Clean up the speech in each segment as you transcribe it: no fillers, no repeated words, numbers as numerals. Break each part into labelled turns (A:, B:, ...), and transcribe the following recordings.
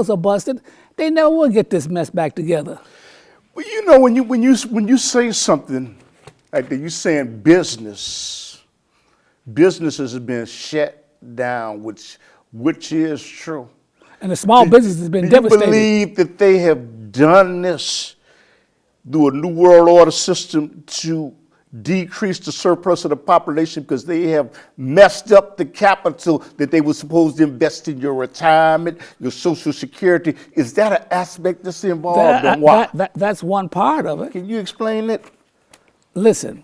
A: house are busted, they never will get this mess back together.
B: Well, you know, when you say something like that, you're saying businesses have been shut down, which is true.
A: And the small business has been
B: Do
A: devastated.
B: you believe that they have done this through a New World Order system to decrease the surplus of the population because they have messed up the capital that they were supposed to invest in your retirement, your Social Security? Is that an aspect that's involved in what?
A: That's one part of it.
B: Can you explain it?
A: Listen,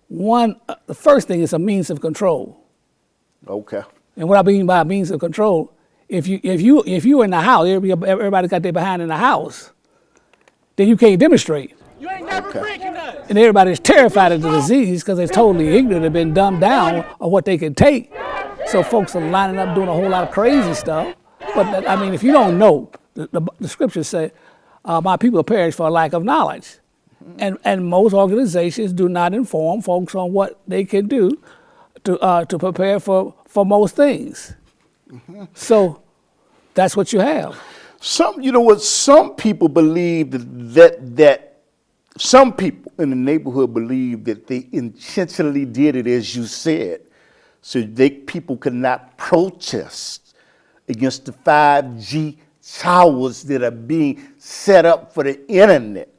A: the first thing is a means of control.
B: Okay.
A: And what I mean by means of control, if you in the house, everybody got their behind in the house, then you can't demonstrate.
C: You ain't never breaking us.
A: And everybody's terrified of the disease because they're totally ignorant, have been dumbed down of what they can take. So folks are lining up doing a whole lot of crazy stuff. But I mean, if you don't know, the scriptures say, my people perish for a lack of knowledge. And most organizations do not inform folks on what they can do to prepare for most things. So that's what you have.
B: Some people believe that some people in the neighborhood believe that they intentionally did it, as you said, so people could not protest against the 5G towers that are being set up for the internet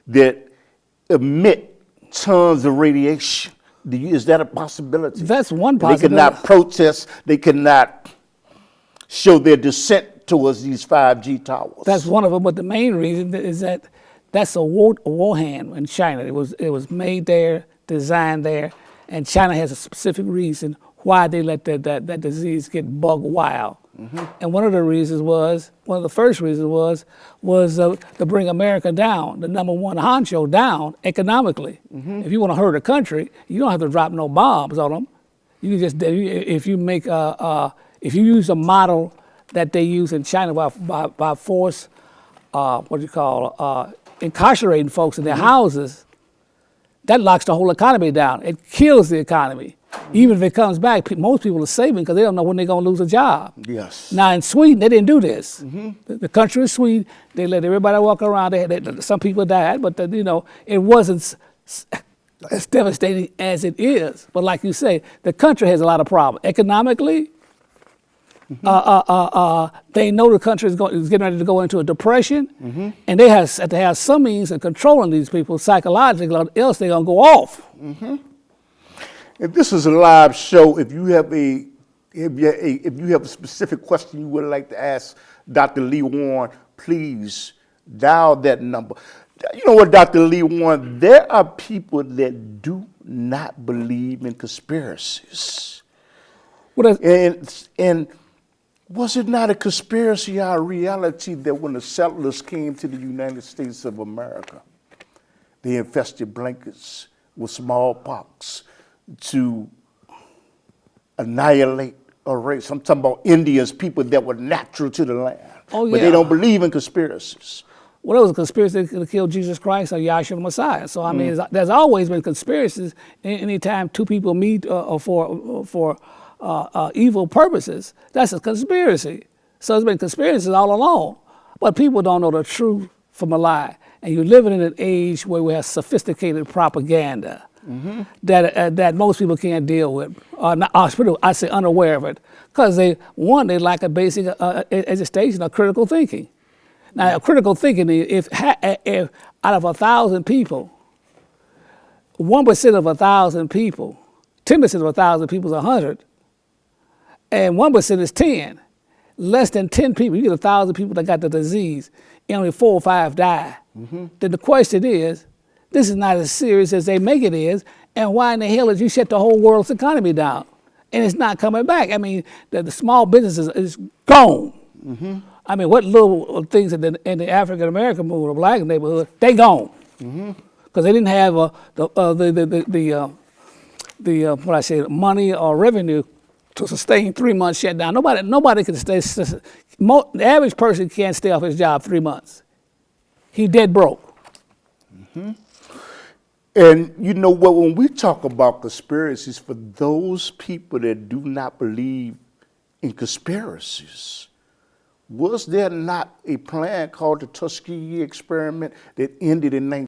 B: that emit tons of radiation. Is that a possibility?
A: That's one possibility.
B: They could not protest. They could not show their dissent towards these 5G towers.
A: That's one of them. But the main reason is that that's a Wuhan in China. It was made there, designed there, and China has a specific reason why they let that disease get bug wild. And one of the first reasons was to bring America down, the number one honcho down economically. If you want to hurt a country, you don't have to drop no bombs on them. You can just, if you use a model that they use in China by force, incarcerating folks in their houses, that locks the whole economy down. It kills the economy. Even if it comes back, most people are saving because they don't know when they're going to lose a job.
B: Yes.
A: Now in Sweden, they didn't do this. The country of Sweden, they let everybody walk around. Some people died, but it wasn't as devastating as it is. But like you say, the country has a lot of problems. Economically, they know the country is getting ready to go into a depression, and they have to have some means of controlling these people psychologically, or else they're going to go off.
B: If this is a live show, if you have a specific question you would like to ask Dr. Lee Warren, please dial that number. You know what, Dr. Lee Warren, there are people that do not believe in conspiracies. And was it not a conspiracy or a reality that when the settlers came to the United States of America, they infested blankets with smallpox to annihilate a race? I'm talking about Indians, people that were natural to the land.
A: Oh, yeah.
B: But they don't believe in conspiracies.
A: Well, it was a conspiracy to kill Jesus Christ or Yahshua Messiah. So, I mean, there's always been conspiracies. Anytime two people meet for evil purposes, that's a conspiracy. So there's been conspiracies all along. But people don't know the truth from a lie. And you're living in an age where we have sophisticated propaganda that most people can't deal with. I say unaware of it. Because they lack a basic education of critical thinking. Now, critical thinking, if out of 1,000 people, 1% of 1,000 people, 10% of 1,000 people is 100, and 1% is 10. Less than 10 people, you get 1,000 people that got the disease, and only 4 or 5 die. Then the question is, this is not as serious as they make it is, and why in the hell did you shut the whole world's economy down? And it's not coming back. I mean, the small business is gone. I mean, what little things in the African American movement, or black neighborhood, they gone, because they didn't have the money or revenue to sustain 3 months shutdown. Nobody can stay. The average person can't stay off his job 3 months. He dead broke.
B: And you know what? When we talk about conspiracies, for those people that do not believe in conspiracies. Was there not a plan called the Tuskegee experiment that ended in 19...